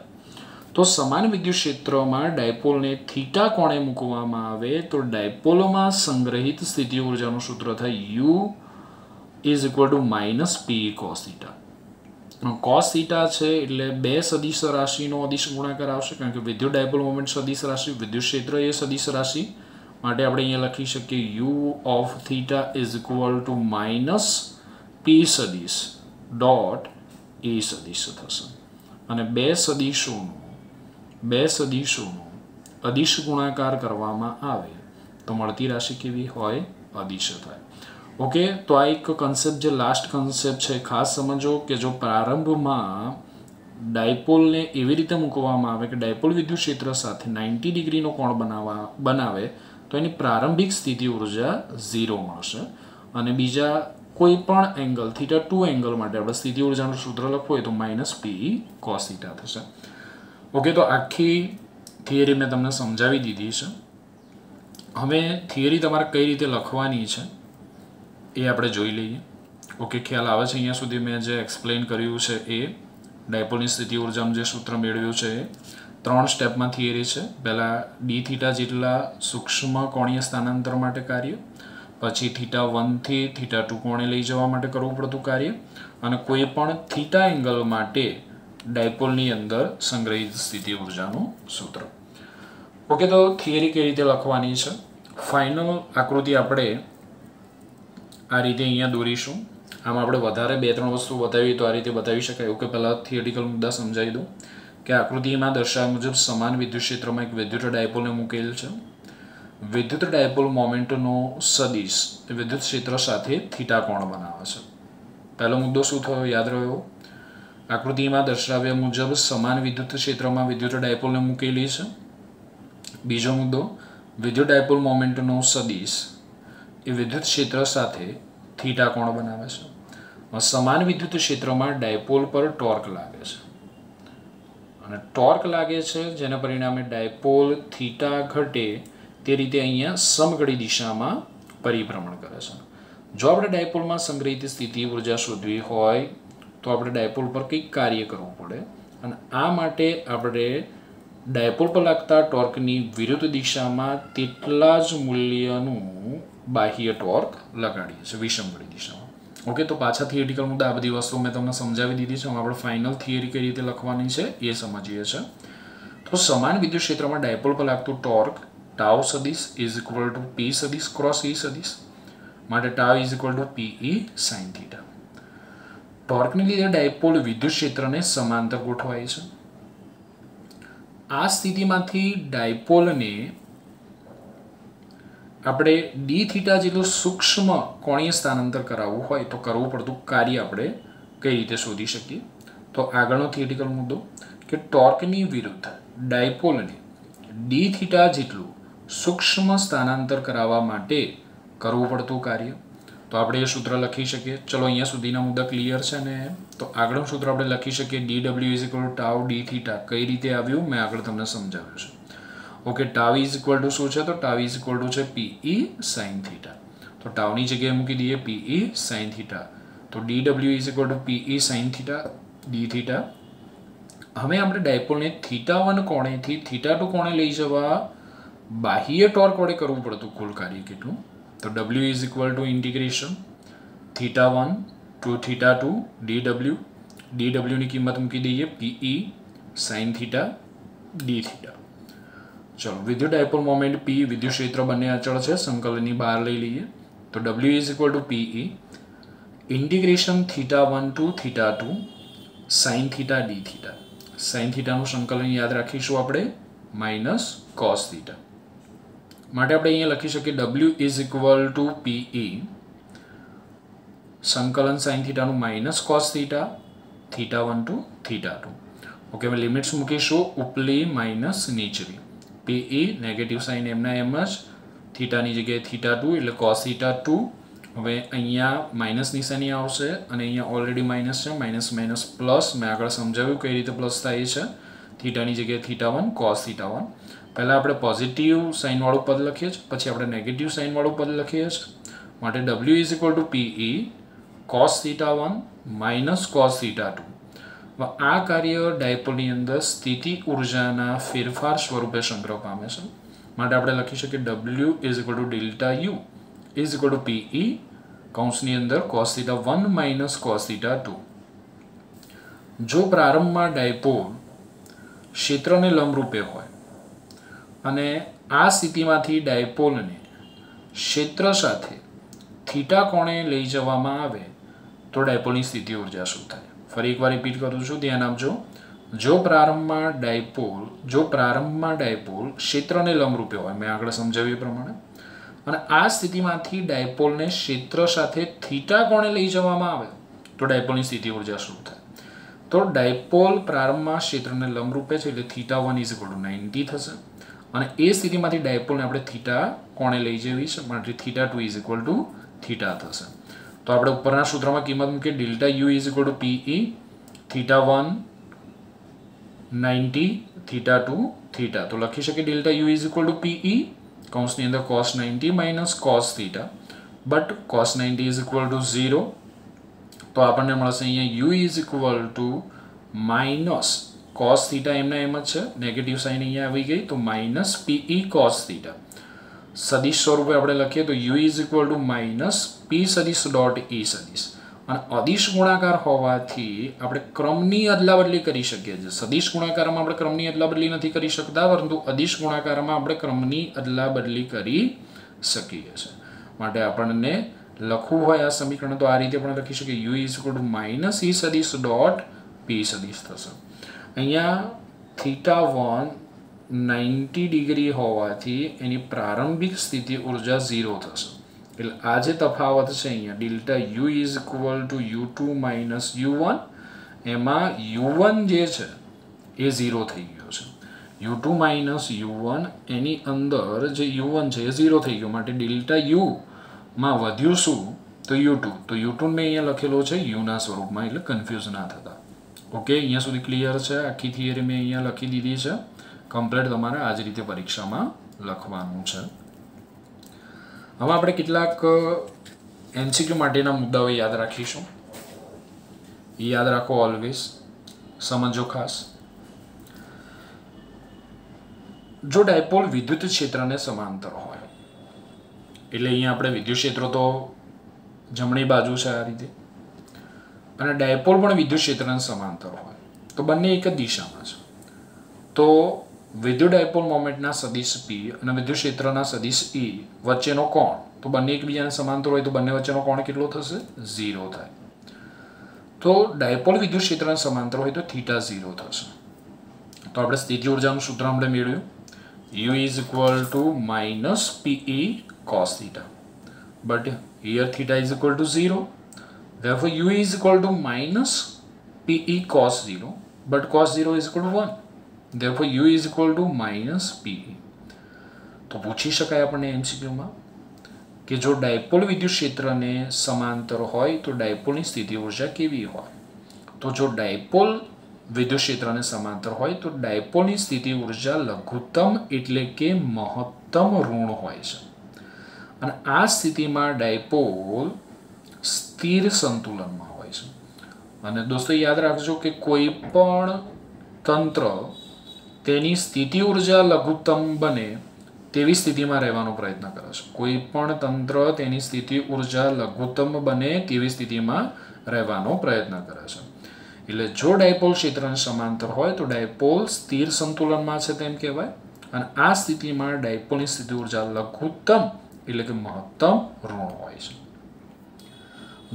તો સમાન વિદ્યુત ક્ષેત્રમાં ડાયપોલને થીટા કોણે મૂકવામાં આવે તો ડાયપોલમાં સંગ્રહિત સ્થિતિ ઊર્જાનું સૂત્ર થાય U is equal to minus PE cos theta. cos theta છે એટલે બે સદિશ રાશિનો અદિશ ગુણાકાર આવશે કારણ કે વિદ્યુત ડાયપોલ મોમેન્ટ સદિશ રાશિ, વિદ્યુત ક્ષેત્ર એ સદિશ રાશિ, માટે આપણે અહીંયા લખી શકીએ U of theta is equal to minus P સદિશ ડોટ E સદિશ થશે. અને બે સદિશોનો અદિશ ગુણાકાર કરવામાં આવે તો મળતી રાશિ કેવી હોય? અદિશ થાય. ઓકે, તો આ એક કન્સેપ્ટ જે લાસ્ટ કન્સેપ્ટ છે ખાસ સમજો કે જો પ્રારંભમાં ડાયપોલને એવી રીતે મૂકવામાં આવે કે ડાયપોલ વિદ્યુત ક્ષેત્ર સાથે 90 ડિગ્રીનો કોણ બનાવે તો એની પ્રારંભિક સ્થિતિ ઉર્જા 0 મળશે. અને બીજા કોઈ પણ એંગલ θ2 એંગલ માટે આપણે સ્થિતિ ઉર્જાનું સૂત્ર લખવું હોય તો -PE cos θ થશે. ઓકે, તો આખી થિયરી મેં તમને સમજાવી દીધી છે. હવે થિયરી તમારે કઈ રીતે લખવાની છે એ આપણે જોઈ લઈએ. ઓકે, ખ્યાલ આવે છે અહીંયા સુધી? મેં જે એક્સપ્લેન કર્યું છે એ ડાયપોલની સ્થિતિ ઉર્જાનું જે સૂત્ર મેળવ્યું છે એ 3 સ્ટેપમાં થિયરી છે. પહેલાં dθ જેટલા સૂક્ષ્મ કોણીય સ્થાનાંતર માટે કાર્ય, પછી θ1 થી θ2 કોણે લઈ જવા માટે કરવું પડતું કાર્ય, અને કોઈ પણ θ એંગલ માટે ડાયપોલની અંદર સંગ્રહિત સ્થિતિ ઉર્જાનું સૂત્ર. ઓકે, તો થિયરી કઈ રીતે લખવાની છે? ફાઇનલ આકૃતિ આપણે આ રીતે અહીંયા દોરીશું. આમાં આપણે વધારે 2-3 વસ્તુ બતાવી તો આ રીતે બતાવી શકાય. ઓકે, પહેલાં થિયરિટિકલ મુદ્દા સમજાવી દઉં કે આકૃતિમાં દર્શાવ્યા મુજબ સમાન વિદ્યુત ક્ષેત્રમાં એક વિદ્યુત ડાયપોલને મૂકેલ છે. વિદ્યુત ડાયપોલ મોમેન્ટનો સદિશ વિદ્યુત ક્ષેત્ર સાથે થીટા કોણ બનાવે છે. પહેલો મુદ્દો શું થયો? યાદ રહ્યો? આકૃતિમાં દર્શાવ્યા મુજબ સમાન વિદ્યુત ક્ષેત્રમાં વિદ્યુત ડાયપોલને મૂકેલી છે. બીજો મુદ્દો, વિદ્યુત ડાયપોલ મોમેન્ટનો સદિશ એ વિદ્યુત ક્ષેત્ર સાથે થીટા કોણ બનાવે છે. સમાન વિદ્યુત ક્ષેત્રમાં ડાયપોલ પર ટોર્ક લાગે છે અને ટોર્ક લાગે છે જેના પરિણામે ડાયપોલ થીટા ઘટે તે રીતે અહીંયા સમઘડી દિશામાં પરિભ્રમણ કરે છે. જો આપણે ડાયપોલમાં સંગ્રહિત સ્થિતિ ઉર્જા શોધવી હોય તો આપણે ડાયપોલ પર કંઈક કાર્ય કરવું પડે અને આ માટે આપણે ડાયપોલ પર લાગતા ટોર્કની વિરુદ્ધ દિશામાં તેટલા જ મૂલ્યનું બાહ્ય ટોર્ક લગાડીએ છીએ વિષમઘડી દિશામાં. ઓકે, તો પાછા થિયરિટિકલ મુદ્દા આ બધી વસ્તુઓ મેં તમને સમજાવી દીધી છે. આપણે ફાઇનલ થિયરી કઈ રીતે લખવાની છે એ સમજીએ છીએ. તો સમાન વિદ્યુત ક્ષેત્રમાં ડાયપોલ પર લાગતું ટોર્ક ટાઉ સદિશ ઇઝ ઇક્વલ ટુ પી સદિશ ક્રોસ ઈ સદિશ માટે tau is equal to PE sin θ. ટોર્કને લીધે ડાયપોલ વિદ્યુત ક્ષેત્રને સમાંતર ગોઠવાય છે. આ સ્થિતિમાંથી ડાયપોલને આપણે dθ જેટલું સૂક્ષ્મ કોણીય સ્થાનાંતર કરાવવું હોય તો કરવું પડતું કાર્ય આપણે કઈ રીતે શોધી શકીએ? તો આગળનો થિયરિટિકલ મુદ્દો કે ટોર્કની વિરુદ્ધ ડાયપોલને dθ જેટલું સૂક્ષ્મ સ્થાનાંતર કરાવવા માટે કરવું પડતું કાર્ય. તો આપણે એ સૂત્ર લખી શકીએ. ચલો, અહીંયા સુધીના મુદ્દા ક્લિયર છે ને? તો આગળનું સૂત્ર આપણે લખી શકીએ dw is equal two tau dθ. કઈ રીતે આવ્યું મેં આગળ તમને સમજાવ્યું છે. Okay, tau is equal two શું છે? તો ટાઉ ઇઝ ઇક્વલ ટુ છે PE sin θ. તો ટાઉની જગ્યાએ મૂકી દઈએ PE sin θ. તો dw is equal to PE sin θ dθ. હવે આપણે ડાયપોલને θ1 કોણેથી θ2 કોણે લઈ જવા બાહ્ય ટોર્ક વડે કરવું પડતું કુલ કાર્ય કેટલું? તો w is equal to integration θ1 to θ2 dw. dw ની કિંમત મૂકી દઈએ PE sin θ dθ. ચલો, વિદ્યુત ડાયપોલ મોમેન્ટ P, વિદ્યુત ક્ષેત્ર બંને અચળ છે, સંકલનની બહાર લઈ લઈએ. તો w is equal to PE integration θ1 to θ2 sin θ dθ. sin θ નું સંકલન યાદ રાખીશું આપણે -cos θ. માટે આપણે અહીંયા લખી શકીએ w is equal to PE સંકલન sin θ નું -cos θ θ1 ટુ θ2. ઓકે, હવે લિમિટ્સ મૂકીશું ઉપલી માઇનસ નીચલી. PE નેગેટિવ સાઇન એમના એમ જ, થીટાની જગ્યાએ θ2 એટલે cos θ2. હવે અહીંયા માઇનસ નિશાની આવશે અને અહીંયા ઓલરેડી માઇનસ છે, માઇનસ માઇનસ પ્લસ. મેં આગળ સમજાવ્યું કઈ રીતે પ્લસ થાય છે. થીટાની જગ્યાએ θ1 cos θ1. પહેલાં આપણે પોઝિટિવ સાઇનવાળું પદ લખીએ છીએ, પછી આપણે નેગેટિવ સાઇનવાળું પદ લખીએ છીએ. માટે w is equal to PE cos θ1 cos θ2. આ કાર્ય ડાયપોલની અંદર સ્થિતિ ઉર્જાના ફેરફાર સ્વરૂપે સંગ્રહ પામે છે. માટે આપણે લખી શકીએ w is equal to delta you is equal to PE કૌંસની અંદર cos θ1 cos θ2. જો પ્રારંભમાં ડાયપોલ ક્ષેત્રને લંબરૂપે હોય અને આ સ્થિતિમાંથી ડાયપોલને ક્ષેત્ર સાથે થીટા કોણે લઈ જવામાં આવે તો ડાયપોલની સ્થિતિ ઉર્જા શું થાય? ફરી એકવાર રિપીટ કરું છું, ધ્યાન આપજો. જો પ્રારંભમાં ડાયપોલ ક્ષેત્રને લંબરૂપે હોય, મેં આગળ સમજાવ્યું એ પ્રમાણે, અને આ સ્થિતિમાંથી ડાયપોલને ક્ષેત્ર સાથે થીટા કોણે લઈ જવામાં આવે તો ડાયપોલની સ્થિતિ ઉર્જા શું થાય? તો ડાયપોલ પ્રારંભમાં ક્ષેત્રને લંબરૂપે છે એટલે θ1 = 90 થશે, અને એ સ્થિતિમાંથી ડાયપોલને આપણે થીટા કોણે લઈ જવી છે માટે θ2 = θ થશે. તો આપણે ઉપરના સૂત્રમાં કિંમત મૂકીએ ΔU = PE, θ1 90, θ2 θ. તો લખી શકીએ ΔU = PE કૌંસની અંદર cos 90 - cos θ, બટ cos 90 = 0. તો આપણને મળશે અહીંયા U - cos θ એમના એમ જ છે, નેગેટિવ સાઇન અહીંયા આવી ગઈ તો -PE cos θ. સદિશ સ્વરૂપે આપણે લખીએ તો U - P સદિશ ડોટ E સદિશ, અને અદિશ ગુણાકાર હોવાથી આપણે ક્રમની અદલાબદલી કરી શકીએ છીએ. સદિશ ગુણાકારમાં આપણે ક્રમની અદલાબદલી નથી કરી શકતા, પરંતુ અદિશ ગુણાકારમાં આપણે ક્રમની અદલાબદલી કરી શકીએ છીએ. માટે આપણને લખવું હોય આ સમીકરણ તો આ રીતે પણ લખી શકીએ U - E સદિશ ડોટ P સદિશ થશે. અહીંયા θ1 90 ડિગ્રી હોવાથી એની પ્રારંભિક સ્થિતિ ઉર્જા 0 થશે. એટલે આ જે તફાવત છે અહીંયા ΔU = U2 - U1, એમાં U1 જે છે એ 0 થઈ ગયો છે. U2 - U1 એની અંદર જે U1 છે એ 0 થઈ ગયો, માટે ΔU માં વધ્યું શું તો U2. તો U2 મેં અહીંયા લખેલો છે યુના સ્વરૂપમાં, એટલે કન્ફ્યુઝ ના થતા. ઓકે, અહીંયા સુધી ક્લિયર છે. આખી થિયરી મેં અહીંયા લખી દીધી છે. કમ્પ્લીટ તમારે આ જ રીતે પરીક્ષામાં લખવાનું છે. હવે આપણે કેટલાક MCQ માટેના મુદ્દાઓ યાદ રાખીશું. યાદ રાખો ઓલવેઝ, સમજો ખાસ. જો ડાયપોલ વિદ્યુત ક્ષેત્રને સમાંતર હોય, એટલે અહીંયા આપણે વિદ્યુત ક્ષેત્રો તો જમણી બાજુ છે આ રીતે, અને ડાયપોલ પણ વિદ્યુત ક્ષેત્રને સમાંતર હોય તો બંને એક જ દિશામાં છે, તો વિદ્યુત ડાયપોલ મોમેન્ટના સદિશ P અને વિદ્યુત ક્ષેત્રના સદિશ E વચ્ચેનો કોણ, તો બંને એકબીજાને સમાંતર હોય તો બંને વચ્ચેનો કોણ કેટલો થશે? 0 થાય. તો ડાયપોલ વિદ્યુત ક્ષેત્રને સમાંતર હોય તો θ 0 થશે. તો આપણે સ્થિતિ ઉર્જાનું સૂત્ર આપણે મેળવ્યું U = -PE cos θ, but here θ = 0. Therefore U -PE cos 0, but cos 0 = 1. Therefore U -PE. તો પૂછી શકાય આપણને MCQમાં કે જો ડાયપોલ વિદ્યુત ક્ષેત્રને સમાંતર હોય તો ડાયપોલની સ્થિતિ ઉર્જા કેવી હોય? તો જો ડાયપોલ વિદ્યુત ક્ષેત્રને સમાંતર હોય તો ડાયપોલની સ્થિતિ ઉર્જા લઘુત્તમ એટલે કે મહત્તમ ઋણ હોય છે, અને આ સ્થિતિમાં ડાયપોલ સ્થિર સંતુલનમાં હોય છે. અને દોસ્તો યાદ રાખજો કે કોઈ પણ તંત્ર તેની સ્થિતિ ઉર્જા લઘુત્તમ બને તેવી સ્થિતિમાં રહેવાનો પ્રયત્ન કરે છે. કોઈ પણ તંત્ર તેની સ્થિતિ ઉર્જા લઘુત્તમ બને તેવી સ્થિતિમાં રહેવાનો પ્રયત્ન કરે છે. એટલે જો ડાયપોલ ક્ષેત્રને સમાંતર હોય તો ડાયપોલ સ્થિર સંતુલનમાં છે તેમ કહેવાય, અને આ સ્થિતિમાં ડાયપોલની સ્થિતિ ઉર્જા લઘુત્તમ એટલે કે મહત્તમ ઋણ હોય છે.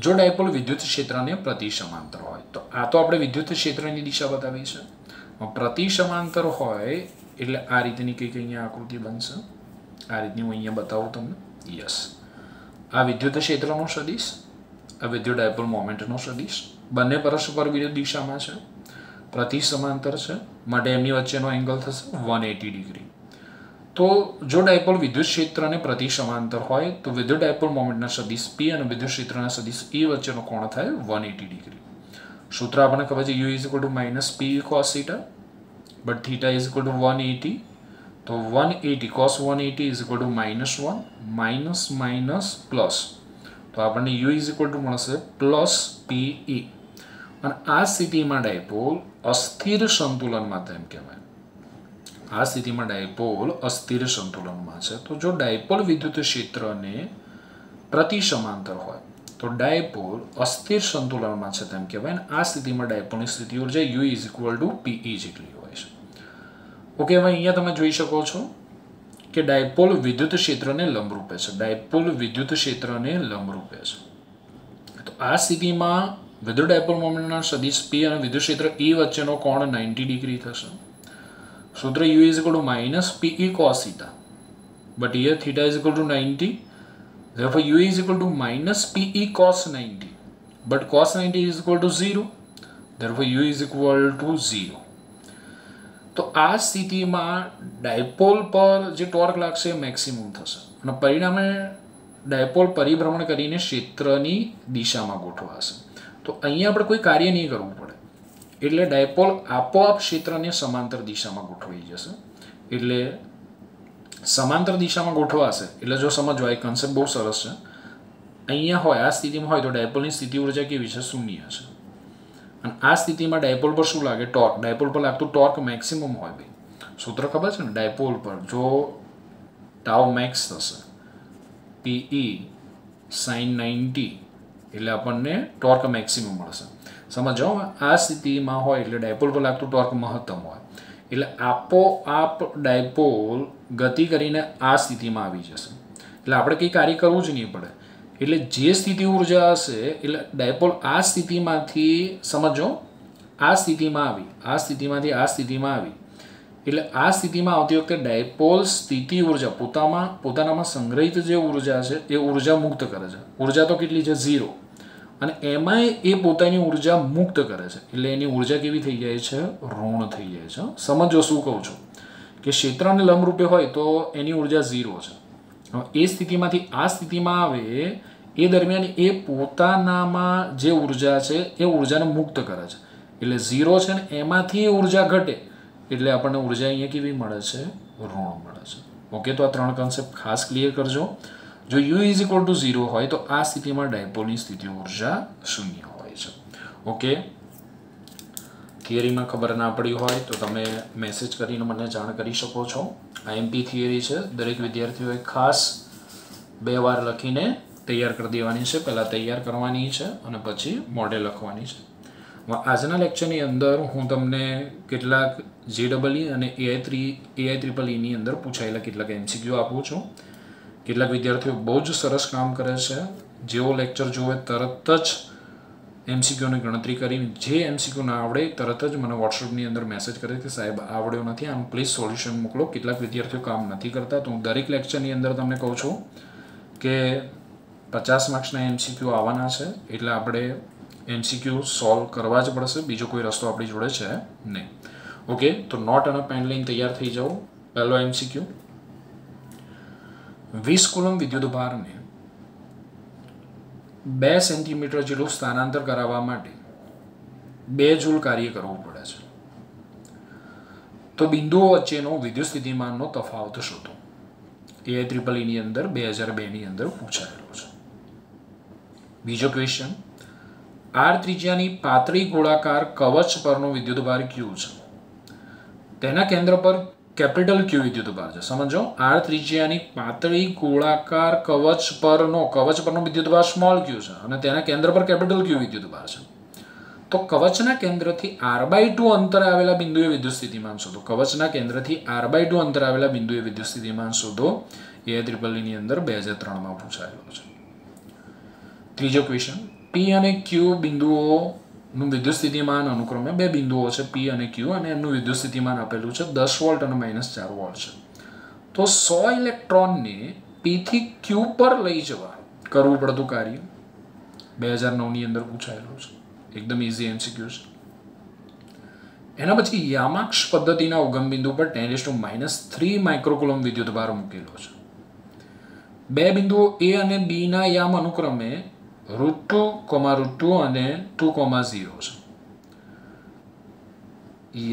જો ડાયપોલ વિદ્યુત ક્ષેત્રને પ્રતિ સમાંતર હોય, તો આ તો આપણે વિદ્યુત ક્ષેત્રની દિશા બતાવી છે. પ્રતિ સમાંતર હોય એટલે આ રીતની કંઈક અહીંયા આકૃતિ બનશે. આ રીતની હું અહીંયા બતાવું તમને. યસ, આ વિદ્યુત ક્ષેત્રનો સદિશ, આ વિદ્યુત ડાયપોલ મોમેન્ટનો સદિશ, બંને પરસ્પર વિરુદ્ધ દિશામાં છે, પ્રતિ સમાંતર છે, માટે એમની વચ્ચેનો એંગલ થશે 180 ડિગ્રી. તો જો ડાયપોલ વિદ્યુત ક્ષેત્રને પ્રતિ સમાંતર હોય તો વિદ્યુત ડાયપોલ મોમેન્ટના સદિશ P અને વિદ્યુત ક્ષેત્રના સદિશ E વચ્ચેનો કોણ થાય 180 ડિગ્રી. સૂત્ર આપણને ખબર છે U = -PE cos θ, but θ = 180. તો 180 cos 180 = -1 minus plus, તો આપણને U મળશે +PE. અને આ સ્થિતિમાં ડાયપોલ અસ્થિર સંતુલનમાં તેમ કહેવાય. આ સ્થિતિમાં ડાયપોલ અસ્થિર સંતુલનમાં છે. તો જો ડાયપોલ વિદ્યુત ક્ષેત્રને પ્રતિ સમાંતર હોય તો ડાયપોલ અસ્થિર સંતુલનમાં છે તેમ કહેવાય, અને આ સ્થિતિમાં ડાયપોલની સ્થિતિ ઉર્જા U = PE જેટલી હોય છે. ઓકે, હવે અહીંયા તમે જોઈ શકો છો કે ડાયપોલ વિદ્યુત ક્ષેત્રને લંબરૂપે છે. ડાયપોલ વિદ્યુત ક્ષેત્રને લંબરૂપે છે. તો આ સ્થિતિમાં વિદ્યુત ડાયપોલ મોમેન્ટના સદિશ P અને વિદ્યુત ક્ષેત્ર E વચ્ચેનો કોણ 90 ડિગ્રી થશે. સૂત્ર U is equal to minus PE cos theta, but here theta is equal to 90. Therefore U is equal to minus PE cos 90, but cos 90 is equal to 0. Therefore U is equal to 0. તો આ સ્થિતિમાં dipole પર જે torque લાગશે એ maximum થશે અને પરિણામે dipole પરિભ્રમણ કરીને ક્ષેત્રની દિશામાં ગોઠવાશે. તો અહીંયા આપણે કોઈ કાર્ય નહીં કરવું પડે એટલે ડાયપોલ આપોઆપ ક્ષેત્રને સમાંતર દિશામાં ગોઠવાઈ જશે. એટલે સમાંતર દિશામાં ગોઠવાશે એટલે જો સમજવા એ કન્સેપ્ટ બહુ સરસ છે. અહીંયા હોય આ સ્થિતિમાં હોય તો ડાયપોલની સ્થિતિ ઉર્જા કેવી છે? શૂન્ય છે. અને આ સ્થિતિમાં ડાયપોલ પર શું લાગે? ટોર્ક. ડાયપોલ પર લાગતું ટોર્ક મેક્સિમમ હોય ભાઈ. સૂત્ર ખબર છે ને? ડાયપોલ પર જો ટાઉ મેક્સ થશે PE sin 90 એટલે આપણને ટોર્ક મેક્સિમમ મળશે. સમજો આ સ્થિતિમાં હોય એટલે ડાયપોલ પર લાગતું ટોર્ક મહત્તમ હોય એટલે આપોઆપ ડાયપોલ ગતિ કરીને આ સ્થિતિમાં આવી જશે. એટલે આપણે કંઈ કાર્ય કરવું જ નહીં પડે. એટલે જે સ્થિતિ ઉર્જા હશે એટલે ડાયપોલ આ સ્થિતિમાંથી સમજો આ સ્થિતિમાં આવી આ સ્થિતિમાંથી આ સ્થિતિમાં આવી એટલે આ સ્થિતિમાં આવતી વખતે ડાયપોલ સ્થિતિ ઉર્જા પોતાનામાં સંગ્રહિત જે ઉર્જા છે એ ઉર્જા મુક્ત કરે છે. ઉર્જા તો કેટલી છે? 0. અને એમાંય એ પોતાની ઉર્જા મુક્ત કરે છે એટલે એની ઉર્જા કેવી થઈ જાય છે? ઋણ થઈ જાય છે. સમજો શું કહું છું કે ક્ષેત્રને લંબરૂપે હોય તો એની ઉર્જા 0 છે. એ સ્થિતિમાંથી આ સ્થિતિમાં આવે એ દરમિયાન એ પોતાનામાં જે ઉર્જા છે એ ઉર્જાને મુક્ત કરે છે એટલે 0 છે ને એમાંથી ઉર્જા ઘટે એટલે આપણને ઉર્જા અહીંયા કેવી મળે છે? ઋણ મળે છે. ઓકે, તો આ 3 કન્સેપ્ટ ખાસ ક્લિયર કરજો. જો U is equal to 0 હોય તો આ સ્થિતિમાં ડાયપોલની સ્થિતિ ઉર્જા શૂન્ય હોય છે. ઓકે, થિયરીમાં ખબર ના પડી હોય તો તમે મેસેજ કરીને મને જાણ કરી શકો છો. IMP થિયરી છે, દરેક વિદ્યાર્થીઓએ ખાસ 2 વાર લખીને તૈયાર કરી દેવાની છે. પહેલાં તૈયાર કરવાની છે અને પછી મોડેલ લખવાની છે. આજના લેક્ચરની અંદર હું તમને કેટલાક JEE અને AIEEE ની અંદર પૂછાયેલા કેટલાક MCQ આપું છું. કેટલાક વિદ્યાર્થીઓ બહુ જ સરસ કામ કરે છે. જેવો લેક્ચર જોવે તરત જ MCQની ગણતરી કરી જે MCQ ના આવડે તરત જ મને વોટ્સઅપની અંદર મેસેજ કરે કે સાહેબ આવડ્યો નથી, આમ પ્લીઝ સોલ્યુશન મોકલો. કેટલાક વિદ્યાર્થીઓ કામ નથી કરતા તો હું દરેક લેક્ચરની અંદર તમને કહું છું કે 50 માર્ક્સના MCQ આવવાના છે એટલે આપણે MCQ સોલ્વ કરવા જ પડશે. બીજો કોઈ રસ્તો આપણી જોડે છે નહીં. ઓકે, તો નોટ અને પેન લઈને તૈયાર થઈ જાઓ. પહેલો MCQ, 20 કુલમ વિદ્યુતભારને 2 સેન્ટીમીટર જેટલું સ્થાનાંતર કરાવવા માટે 2 જૂલ કાર્ય કરવું પડે છે. તો બિંદુઓ વચ્ચેનો વિદ્યુત સ્થિતિમાનનો તફાવત શોધો. AIEEE ની અંદર 2002 ની અંદર પૂછાયેલો છે. બીજો ક્વેશ્ચન, R ત્રિજ્યાની પાતળી ગોળાકાર કવચ પરનો વિદ્યુતભાર Q છે. તેના કેન્દ્ર પર કેપિટલ Q વિદ્યુતભાર છે. સમજો, R ત્રિજ્યાની પાતળી ગોળાકાર કવચ પરનો વિદ્યુતભાર સ્મોલ q છે અને તેના કેન્દ્ર પર કેપિટલ Q વિદ્યુતભાર છે. તો કવચના કેન્દ્રથી r/2 અંતરે આવેલા બિંદુએ વિદ્યુત સ્થિતિમાન શોધો. કવચના કેન્દ્રથી r/2 અંતરે આવેલા બિંદુએ વિદ્યુત સ્થિતિમાન શોધો. AIEEE ની અંદર 2003 માં પૂછાયેલો છે. ત્રીજો ક્વેશ્ચન, P અને Q બિંદુઓનું વિદ્યુત સ્થિતિમાન અનુક્રમે 2 બિંદુઓ છે P અને Q અને એમનું વિદ્યુત સ્થિતિમાન આપેલું છે 10 વોલ્ટ અને -4 વોલ્ટ છે. તો 100 ઇલેક્ટ્રોનને P થી Q પર લઈ જવા કરવું પડતું કાર્ય 2009 ની અંદર પૂછાયેલું છે. એકદમ ઈઝી MCQ છે. એના પછી યામાક્ષ પદ્ધતિના ઉગમ બિંદુ પર 10⁻³ માઇક્રોકુલમ વિદ્યુતભાર મૂકેલો છે. 2 બિંદુઓ A અને B ના યામ અનુક્રમે √2, અને 2,0 છે.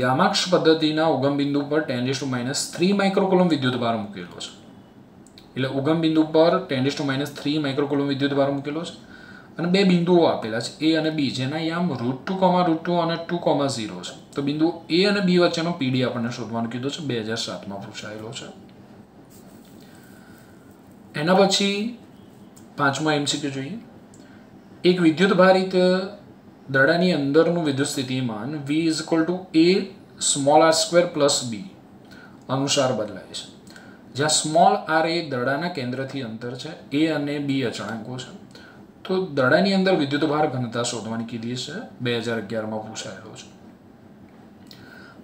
યામાક્ષ પદ્ધતિના ઉગમ બિંદુ પર 10⁻³ માઇક્રોકુલમ વિદ્યુતભાર મૂકેલો છે. એટલે ઉગમ બિંદુ પર 10⁻³ માઇક્રોકુલમ વિદ્યુતભાર મૂકેલો છે અને 2 બિંદુઓ આપેલા છે A અને B જેના યામ √2, અને 2,0 છે. તો બિંદુ A અને B વચ્ચેનો PD આપણને શોધવાનું કીધું છે. 2007 માં પૂછાયેલો છે. એના પછી 5મો MCQ જોઈએ. એક વિદ્યુતભારિત દડાની અંદરનું વિદ્યુત સ્થિતિમાન V = A r² + B અનુસાર બદલાય છે. જ્યાં r એ દડાના કેન્દ્રથી અંતર છે, A અને B અચળાંકો છે. તો દડાની અંદર વિદ્યુતભાર ઘનતા શોધવાની કીધી છે, 2011માં પૂછાયેલો છે.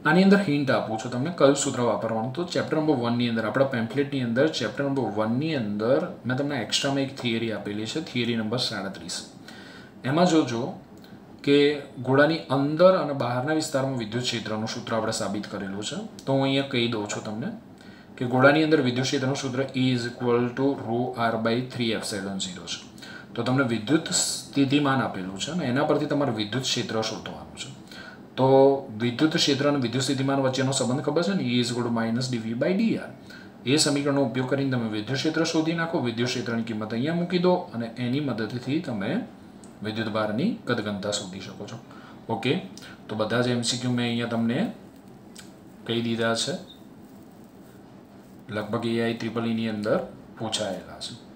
આની અંદર હિન્ટ આપું છું તમને કયું સૂત્ર વાપરવાનું. તો ચેપ્ટર નંબર 1ની અંદર, આપણા પેમ્ફલેટની અંદર ચેપ્ટર નંબર 1ની અંદર મેં તમને એક્સ્ટ્રામાં એક થિયરી આપેલી છે, થિયરી નંબર 37. એમાં જોજો કે ગોળાની અંદર અને બહારના વિસ્તારમાં વિદ્યુત ક્ષેત્રનું સૂત્ર આપણે સાબિત કરેલું છે. તો હું અહીંયા કહી દઉં છું તમને કે ગોળાની અંદર વિદ્યુત ક્ષેત્રનું સૂત્ર E=ρr/3ε0 છે. તો તમને વિદ્યુત સ્થિતિમાન આપેલું છે અને એના પરથી તમારે વિદ્યુત ક્ષેત્ર શોધવાનું છે. તો વિદ્યુત ક્ષેત્ર અને વિદ્યુત સ્થિતિમાન વચ્ચેનો સંબંધ ખબર છે ને, E=-dV/dr. એ સમીકરણનો ઉપયોગ કરીને તમે વિદ્યુત ક્ષેત્ર શોધી નાખો, વિદ્યુત ક્ષેત્રની કિંમત અહીંયા મૂકી દો અને એની મદદથી તમે વિદ્યુતભારની કદઘનતા શોધી શકો છો. ઓકે, તો બધા જ MCQ મેં અહીંયા તમને કહી દીધા છે, લગભગ AI EEEની અંદર પૂછાયેલા છે.